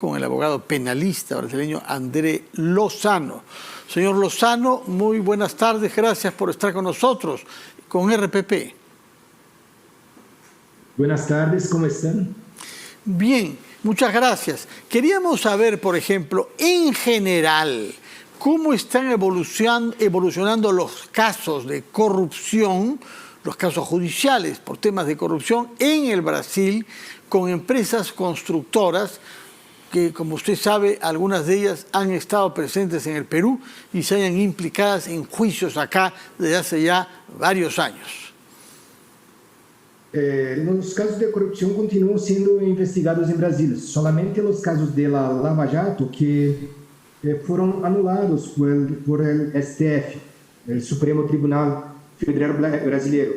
con el abogado penalista brasileño André Lozano. Señor Lozano, muy buenas tardes, gracias por estar con nosotros, con RPP. Buenas tardes, ¿cómo están? Bien, muchas gracias. Queríamos saber, por ejemplo, en general, cómo están evolucionando los casos de corrupción, los casos judiciales por temas de corrupción en el Brasil, con empresas constructoras que, como usted sabe, algunas de ellas han estado presentes en el Perú y se hayan implicadas en juicios acá desde hace ya varios años. Los casos de corrupción continúan siendo investigados en Brasil. Solamente los casos de la Lava Jato que fueron anulados por el STF, el Supremo Tribunal Federal Brasileiro,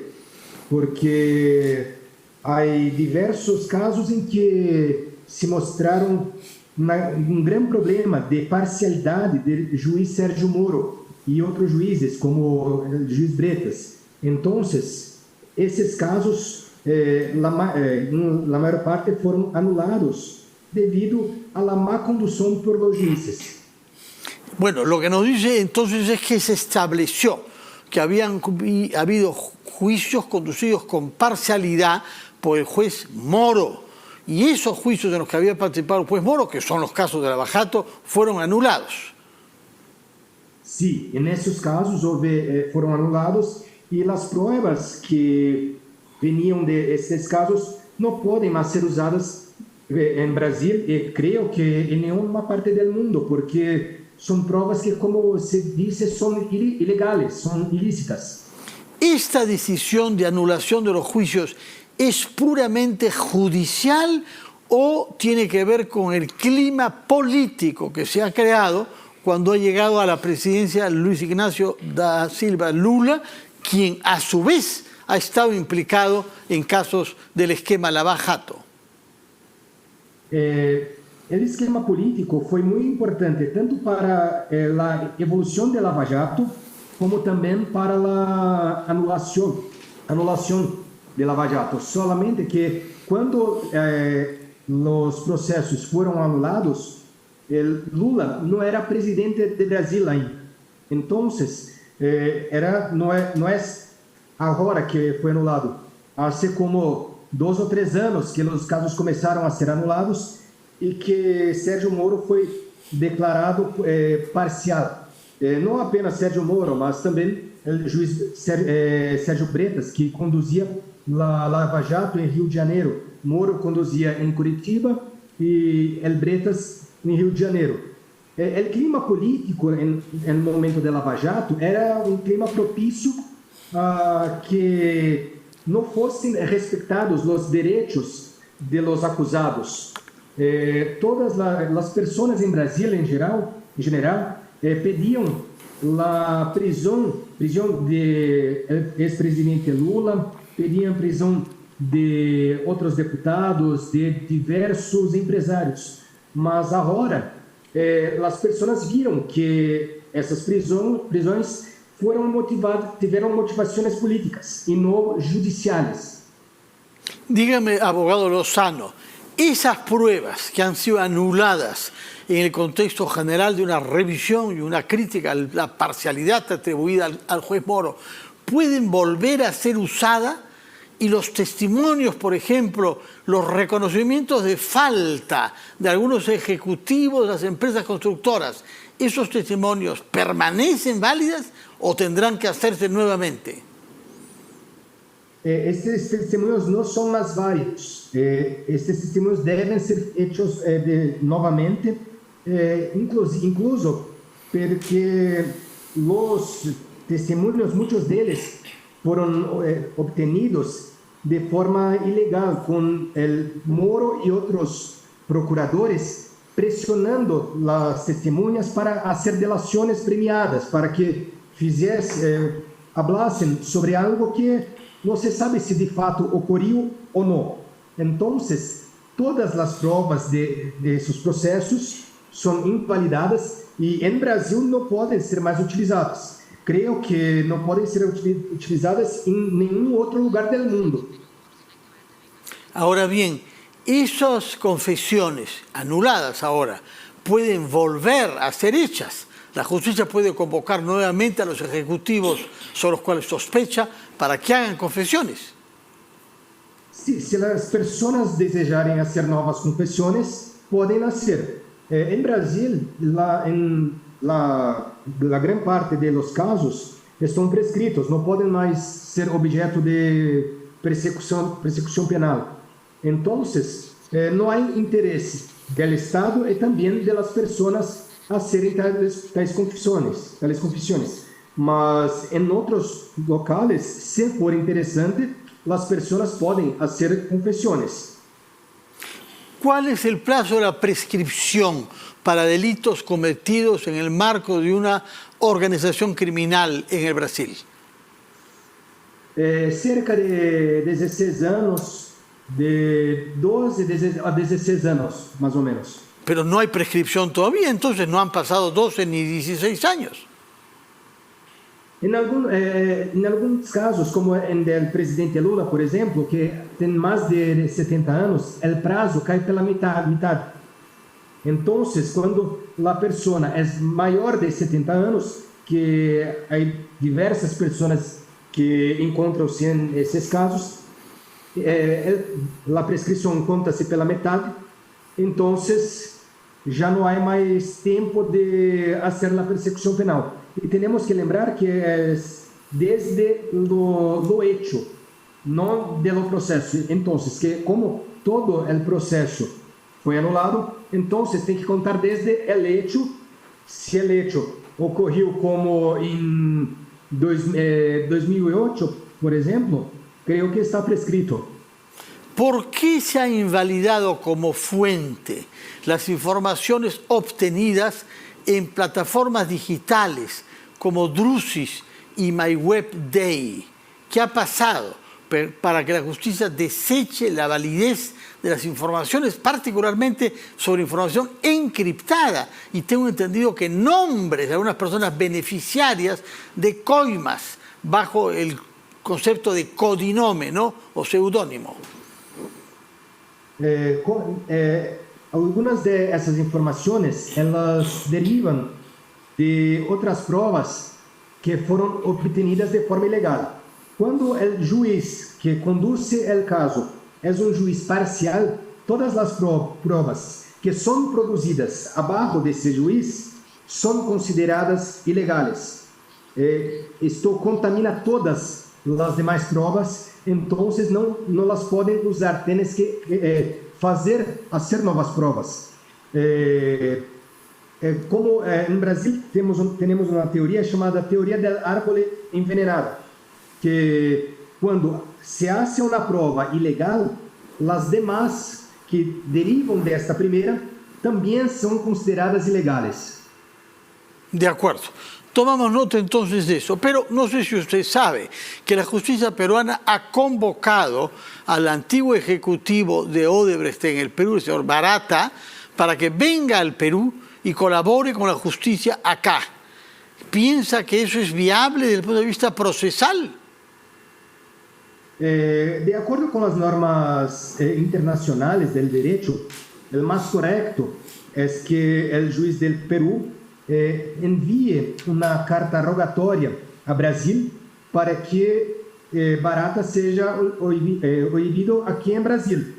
porque hay diversos casos en que se mostraram grande problema de parcialidade do juiz Sérgio Moro e outros juízes, como o juiz Bretas. Então, esses casos, na maior parte, foram anulados devido a la má condução por los juízes. Bueno, lo que nos dice entonces es que se estableció que habían habido juicios conducidos con parcialidad por el juez Moro. Y esos juicios en los que había participado el juez Moro, que son los casos de Lava Jato, fueron anulados. Sí, en esos casos fueron anulados y las pruebas que venían de estos casos no pueden más ser usadas en Brasil y creo que en ninguna parte del mundo, porque son pruebas que, como se dice, son ilegales, son ilícitas. Esta decisión de anulación de los juicios ¿es puramente judicial o tiene que ver con el clima político que se ha creado cuando ha llegado a la presidencia Luis Ignacio da Silva Lula, quien a su vez ha estado implicado en casos del esquema Lava Jato? El esquema político fue muy importante tanto para la evolución de Lava Jato como también para la anulación de Lava Jato. Solamente que cuando los procesos fueron anulados, Lula no era presidente de Brasil ainda. Entonces, no es ahora que fue anulado. Hace como 2 o 3 años que los casos comenzaron a ser anulados y que Sérgio Moro fue declarado parcial. No apenas Sérgio Moro, mas também o juiz Sérgio Bretas, que conduzia la Lava Jato em Rio de Janeiro. Moro conduzia em Curitiba e el Bretas em Rio de Janeiro. O clima político no momento de Lava Jato era um clima propício a que não fossem respeitados os direitos de los acusados. Todas as pessoas em Brasil, em geral, pediam a prisão de ex-presidente Lula, pediam prisão de outros deputados, de diversos empresários. Mas agora, as pessoas viram que essas prisões tiveram motivações políticas e não judiciais. Dígame, abogado Lozano, esas pruebas que han sido anuladas en el contexto general de una revisión y una crítica a la parcialidad atribuida al juez Moro, ¿pueden volver a ser usadas? Y los testimonios, por ejemplo, los reconocimientos de falta de algunos ejecutivos de las empresas constructoras, ¿esos testimonios permanecen válidas o tendrán que hacerse nuevamente? Estes testemunhos não são mais válidos. Estes testemunhos devem ser hechos novamente, incluso porque os testemunhos, muitos deles, foram obtenidos de forma ilegal, com el Moro e outros procuradores pressionando as testemunhas para fazer delações premiadas, para que hablassem sobre algo que não se sabe se de fato ocorreu ou não. Então, todas as provas desses processos são invalidadas e em Brasil não podem ser mais utilizadas. Creio que não podem ser utilizadas em nenhum outro lugar do mundo. Ahora bien, Esas confesiones anuladas ahora pueden volver a ser hechas. La justicia puede convocar nuevamente a los ejecutivos sobre los cuales sospecha para que hagan confesiones. Sí, si las personas desejarem hacer novas confissões, podem hacer. Em Brasil, la gran parte de los casos estão prescritos, não podem mais ser objeto de persecução penal. Então, não há interesse do Estado e também das pessoas a hacerem tais confissões. Mas em outros locais, se for interessante, as pessoas podem fazer confissões. ¿Cuál es el plazo de la prescripción para delitos cometidos en el marco de una organización criminal en el Brasil? Cerca de 16 anos, de 12 a 16 anos, mais ou menos. Pero no hay prescripción todavía, entonces no han pasado 12 ni 16 años. Em alguns casos, como em del presidente Lula, por exemplo, que tem mais de 70 anos, o prazo cai pela metade. Então, quando a pessoa é maior de 70 anos, que há diversas pessoas que encontram-se em esses casos, a prescrição conta-se pela metade, então já não há mais tempo de fazer a persecução penal. E temos que lembrar que é desde o hecho, não do processo. Então, que como todo o processo foi anulado, então tem que contar desde o hecho. Se o hecho ocorreu como em 2008, por exemplo, creio que está prescrito. ¿Por qué se ha invalidado como fuente las informaciones obtenidas en plataformas digitales como Drusis y MyWebDay? ¿Qué ha pasado para que la justicia deseche la validez de las informaciones, particularmente sobre información encriptada? Y tengo entendido que nombres de algunas personas beneficiarias de coimas bajo el concepto de codinome, ¿no? O seudónimo. Algumas dessas informações elas derivam de outras provas que foram obtidas de forma ilegal. Quando o juiz que conduz o caso é juiz parcial, todas as provas que são produzidas abaixo desse juiz são consideradas ilegais. Isto contamina todas as demais provas, então não as podem usar. Tens que fazer novas provas. Como em Brasil temos uma teoria chamada teoria do árvore envenenada, que quando se hace uma prova ilegal, as demais que derivam desta primeira também são consideradas ilegais. De acuerdo. Tomamos nota entonces de eso, pero no sé si usted sabe que la justicia peruana ha convocado al antiguo ejecutivo de Odebrecht en el Perú, el señor Barata, para que venga al Perú y colabore con la justicia acá. ¿Piensa que eso es viable desde el punto de vista procesal? De acordo com as normas internacionais do direito, o mais correto é que o juiz do Peru envie uma carta rogatória a Brasil para que Barata seja ouvido aqui em Brasil.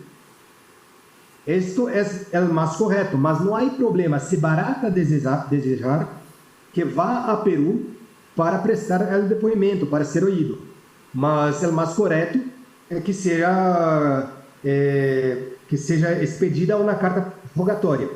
Isto é o mais correto, mas não há problema se Barata desejar que vá a Peru para prestar o depoimento, para ser ouvido. Mas o mais correto é que seja expedida uma carta rogatória.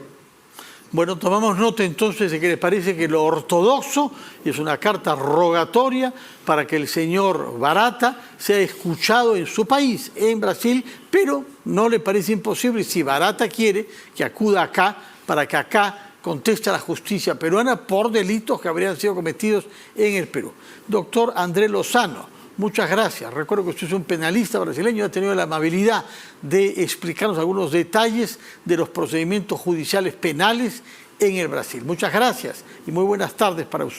Bueno, tomamos nota entonces de que le parece que lo ortodoxo es una carta rogatoria para que el señor Barata sea escuchado en su país, en Brasil, pero no le parece imposible, si Barata quiere, que acuda acá para que acá conteste a la justicia peruana por delitos que habrían sido cometidos en el Perú. Doctor Andrés Lozano, muchas gracias. Recuerdo que usted es un penalista brasileño y ha tenido la amabilidad de explicarnos algunos detalles de los procedimientos judiciales penales en el Brasil. Muchas gracias y muy buenas tardes para usted.